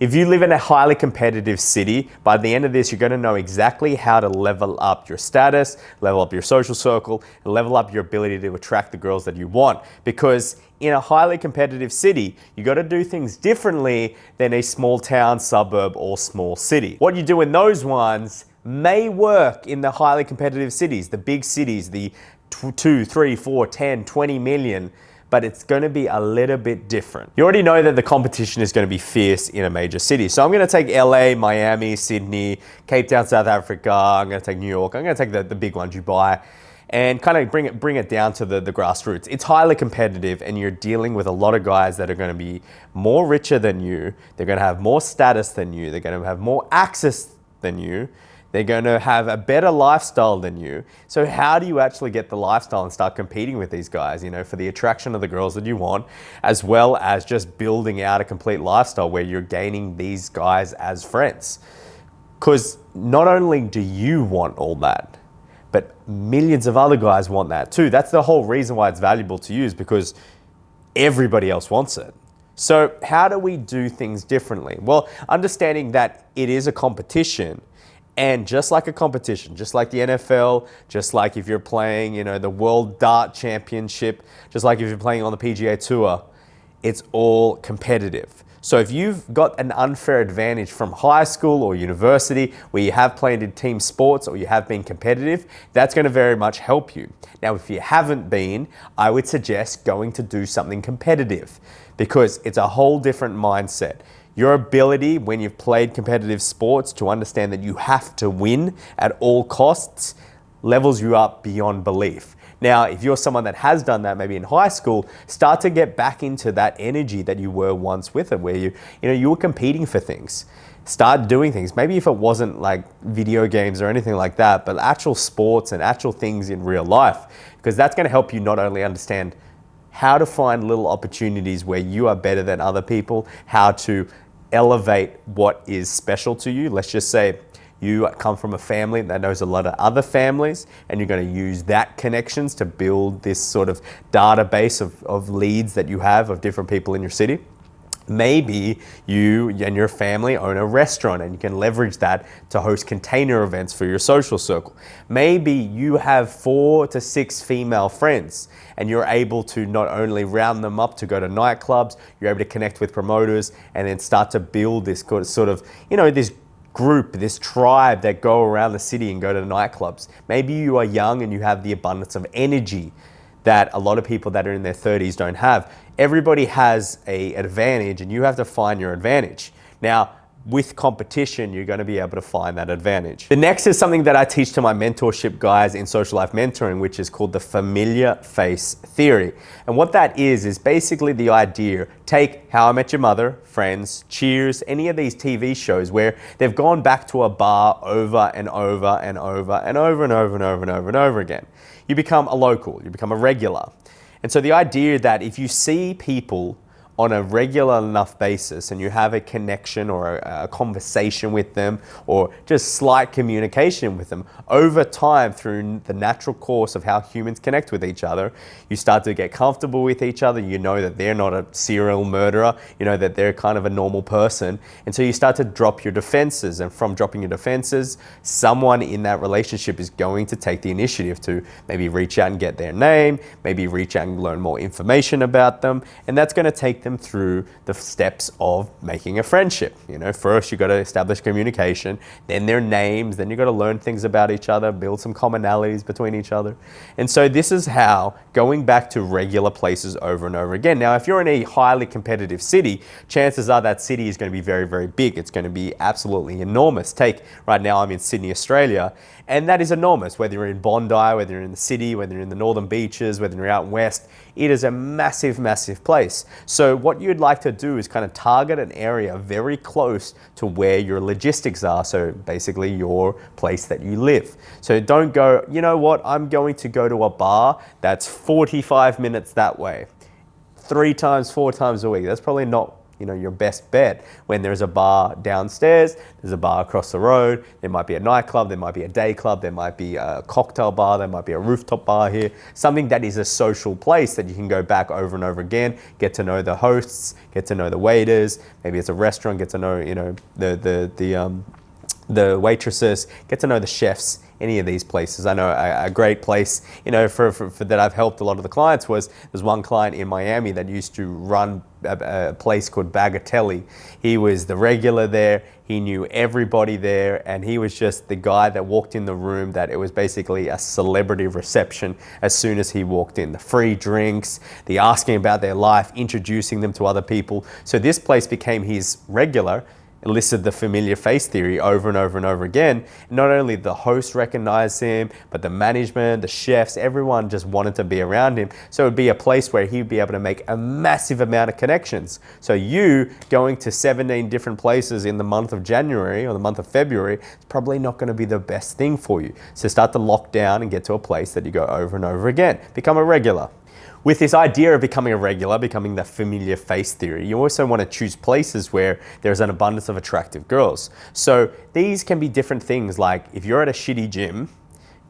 If you live in a highly competitive city, by the end of this, you're going to know exactly how to level up your status, level up your social circle, and level up your ability to attract the girls that you want. Because in a highly competitive city, you got to do things differently than a small town, suburb, or small city. What you do in those ones may work in the highly competitive cities, the big cities, the 2, 3, 4, 10, 20 million, but it's going to be a little bit different. You already know that the competition is going to be fierce in a major city. So I'm going to take LA, Miami, Sydney, Cape Town, South Africa. I'm going to take New York. I'm going to take the big one, Dubai, and kind of bring it down to the grassroots. It's highly competitive, and you're dealing with a lot of guys that are going to be more richer than you. They're going to have more status than you. They're going to have more access than you. They're going to have a better lifestyle than you. So how do you actually get the lifestyle and start competing with these guys, for the attraction of the girls that you want, as well as just building out a complete lifestyle where you're gaining these guys as friends? Because not only do you want all that, but millions of other guys want that too. That's the whole reason why it's valuable to use, because everybody else wants it. So how do we do things differently? Well, understanding that it is a competition. And just like a competition, just like the NFL, just like if you're playing, the World Dart Championship, just like if you're playing on the PGA Tour, it's all competitive. So if you've got an unfair advantage from high school or university where you have played in team sports or you have been competitive, that's going to very much help you. Now, if you haven't been, I would suggest going to do something competitive, because it's a whole different mindset. Your ability when you've played competitive sports to understand that you have to win at all costs levels you up beyond belief. Now, if you're someone that has done that maybe in high school, start to get back into that energy that you were once with it, where you were competing for things. Start doing things. Maybe if it wasn't like video games or anything like that, but actual sports and actual things in real life, because that's going to help you not only understand how to find little opportunities where you are better than other people, how to elevate what is special to you. Let's just say you come from a family that knows a lot of other families, and you're going to use that connections to build this sort of database of leads that you have of different people in your city. Maybe you and your family own a restaurant, and you can leverage that to host container events for your social circle. Maybe you have 4 to 6 female friends, and you're able to not only round them up to go to nightclubs, you're able to connect with promoters and then start to build this sort of, this group, this tribe that go around the city and go to the nightclubs. Maybe you are young and you have the abundance of energy that a lot of people that are in their 30s don't have. Everybody has an advantage, and you have to find your advantage. Now, with competition, you're going to be able to find that advantage. The next is something that I teach to my mentorship guys in social life mentoring, which is called the familiar face theory. And what that is basically the idea, take How I Met Your Mother, Friends, Cheers, any of these TV shows where they've gone back to a bar over and over and over and over and over and over and over and over again. You become a local, you become a regular. And so the idea that if you see people on a regular enough basis and you have a connection or a conversation with them, or just slight communication with them over time through the natural course of how humans connect with each other, you start to get comfortable with each other. You know that they're not a serial murderer, you know that they're kind of a normal person. And so you start to drop your defenses, and from dropping your defenses, someone in that relationship is going to take the initiative to maybe reach out and get their name, maybe reach out and learn more information about them. And that's going to take them through the steps of making a friendship. First you got to establish communication, then their names, then you got to learn things about each other, build some commonalities between each other. And so this is how going back to regular places over and over again. Now, if you're in a highly competitive city, chances are that city is going to be very, very big. It's going to be absolutely enormous. Take right now, I'm in Sydney, Australia, and that is enormous. Whether you're in Bondi, whether you're in the city, whether you're in the northern beaches, whether you're out west, it is a massive, massive place. So what you'd like to do is kind of target an area very close to where your logistics are. So basically your place that you live. So don't go, you know what, I'm going to go to a bar that's 45 minutes that way, 3 times, 4 times a week. That's probably not your best bet. When there's a bar downstairs, there's a bar across the road, there might be a nightclub, there might be a day club, there might be a cocktail bar, there might be a rooftop bar here, something that is a social place that you can go back over and over again, get to know the hosts, get to know the waiters, maybe it's a restaurant, get to know, the waitresses, get to know the chefs, any of these places. I know a great place, for that I've helped a lot of the clients was, there's one client in Miami that used to run a place called Bagatelli. He was the regular there, he knew everybody there, and he was just the guy that walked in the room that it was basically a celebrity reception as soon as he walked in. The free drinks, the asking about their life, introducing them to other people. So this place became his regular, enlisted the familiar face theory over and over and over again. Not only the host recognized him, but the management, the chefs, everyone just wanted to be around him. So it would be a place where he'd be able to make a massive amount of connections. So you going to 17 different places in the month of January or the month of February is probably not going to be the best thing for you. So start to lock down and get to a place that you go over and over again. Become a regular. With this idea of becoming a regular, becoming the familiar face theory, you also want to choose places where there's an abundance of attractive girls. So these can be different things, like if you're at a shitty gym,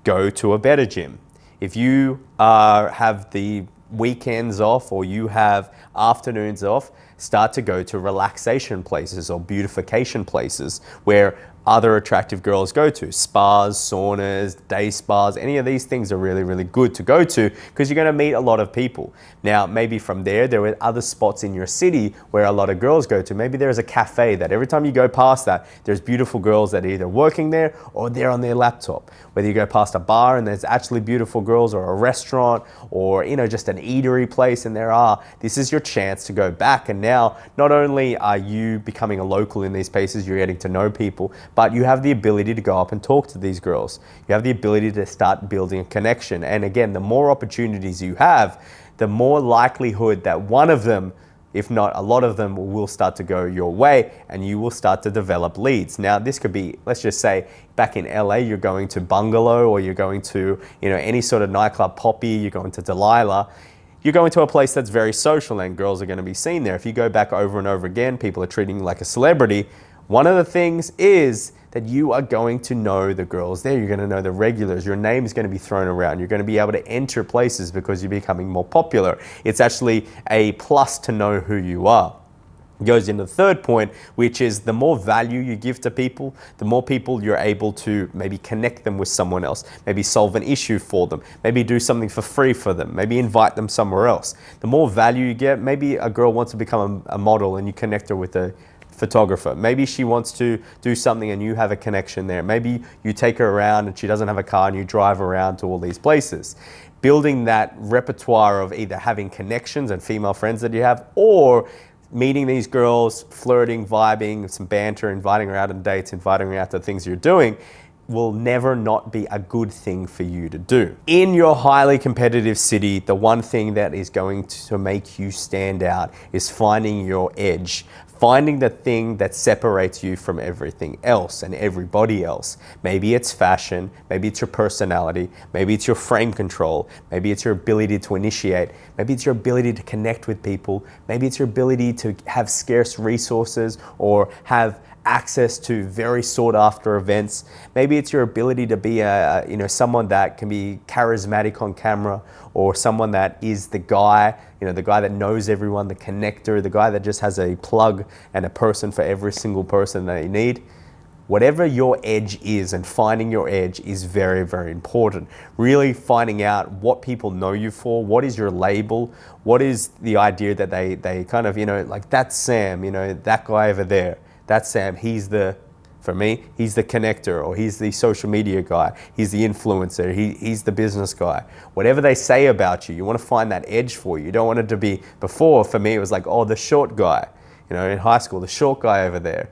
go to a better gym. If you have the weekends off or you have afternoons off, start to go to relaxation places or beautification places where other attractive girls go to. Spas, saunas, day spas, any of these things are really, really good to go to because you're going to meet a lot of people. Now, maybe from there are other spots in your city where a lot of girls go to. Maybe there's a cafe that every time you go past that, there's beautiful girls that are either working there or they're on their laptop. Whether you go past a bar and there's actually beautiful girls, or a restaurant, or just an eatery place, and this is your chance to go back. And now, not only are you becoming a local in these places, you're getting to know people, but you have the ability to go up and talk to these girls. You have the ability to start building a connection. And again, the more opportunities you have, the more likelihood that one of them, if not a lot of them, will start to go your way and you will start to develop leads. Now, this could be, let's just say, back in LA, you're going to Bungalow, or you're going to, any sort of nightclub, Poppy, you're going to Delilah. You're going to a place that's very social and girls are going to be seen there. If you go back over and over again, people are treating you like a celebrity. One of the things is that you are going to know the girls there. You're going to know the regulars. Your name is going to be thrown around. You're going to be able to enter places because you're becoming more popular. It's actually a plus to know who you are. It goes into the third point, which is the more value you give to people, the more people you're able to maybe connect them with someone else, maybe solve an issue for them, maybe do something for free for them, maybe invite them somewhere else. The more value you get, maybe a girl wants to become a model and you connect her with a photographer. Maybe she wants to do something and you have a connection there. Maybe you take her around and she doesn't have a car and you drive around to all these places. Building that repertoire of either having connections and female friends that you have, or meeting these girls, flirting, vibing, some banter, inviting her out on dates, inviting her out to things you're doing, will never not be a good thing for you to do. In your highly competitive city, the one thing that is going to make you stand out is finding your edge. Finding the thing that separates you from everything else and everybody else. Maybe it's fashion, maybe it's your personality, maybe it's your frame control, maybe it's your ability to initiate, maybe it's your ability to connect with people, maybe it's your ability to have scarce resources or have access to very sought after events. Maybe it's your ability to be someone that can be charismatic on camera, or someone that is the guy, the guy that knows everyone, the connector, the guy that just has a plug and a person for every single person that you need. Whatever your edge is, and finding your edge is very, very important. Really finding out what people know you for, what is your label, what is the idea that they kind of, like, that's Sam, that guy over there. That's Sam, for me, he's the connector, or he's the social media guy, he's the influencer, he's the business guy. Whatever they say about you, you want to find that edge for you. You don't want it to be, before, for me, it was like, oh, the short guy, in high school, the short guy over there,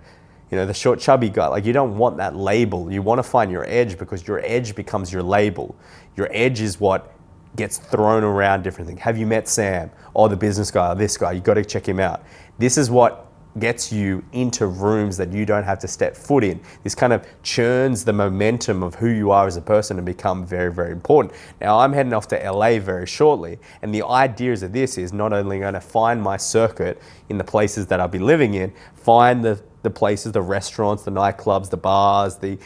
the short chubby guy. Like, you don't want that label. You want to find your edge, because your edge becomes your label. Your edge is what gets thrown around different things. Have you met Sam? Oh, the business guy, or this guy, you got to check him out. This is what gets you into rooms that you don't have to step foot in. This kind of churns the momentum of who you are as a person and become very, very important. Now, I'm heading off to LA very shortly, and the ideas of this is not only going to find my circuit in the places that I'll be living in, find the places, the restaurants, the nightclubs, the bars, the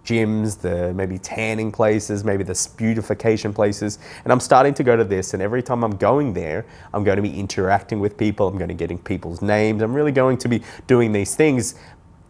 gyms, the maybe tanning places, maybe the beautification places. And I'm starting to go to this, and every time I'm going there, I'm going to be interacting with people, I'm going to be getting people's names, I'm really going to be doing these things.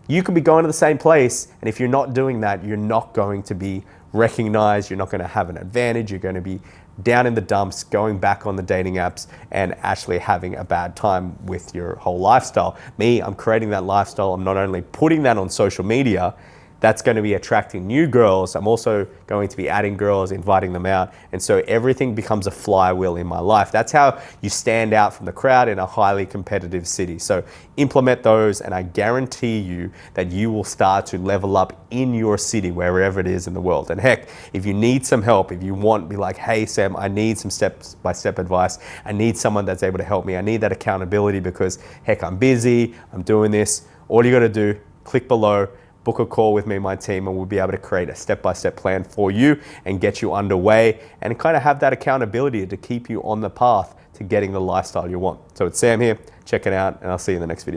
You could be going to the same place, and if you're not doing that, you're not going to be recognized, you're not going to have an advantage, you're going to be down in the dumps, going back on the dating apps and actually having a bad time with your whole lifestyle. Me, I'm creating that lifestyle. I'm not only putting that on social media, that's going to be attracting new girls. I'm also going to be adding girls, inviting them out. And so everything becomes a flywheel in my life. That's how you stand out from the crowd in a highly competitive city. So implement those, and I guarantee you that you will start to level up in your city, wherever it is in the world. And heck, if you need some help, if you want, be like, hey, Sam, I need some step-by-step advice. I need someone that's able to help me. I need that accountability because, heck, I'm busy, I'm doing this. All you got to do, click below, book a call with me and my team, and we'll be able to create a step-by-step plan for you and get you underway and kind of have that accountability to keep you on the path to getting the lifestyle you want. So it's Sam here, check it out, and I'll see you in the next video.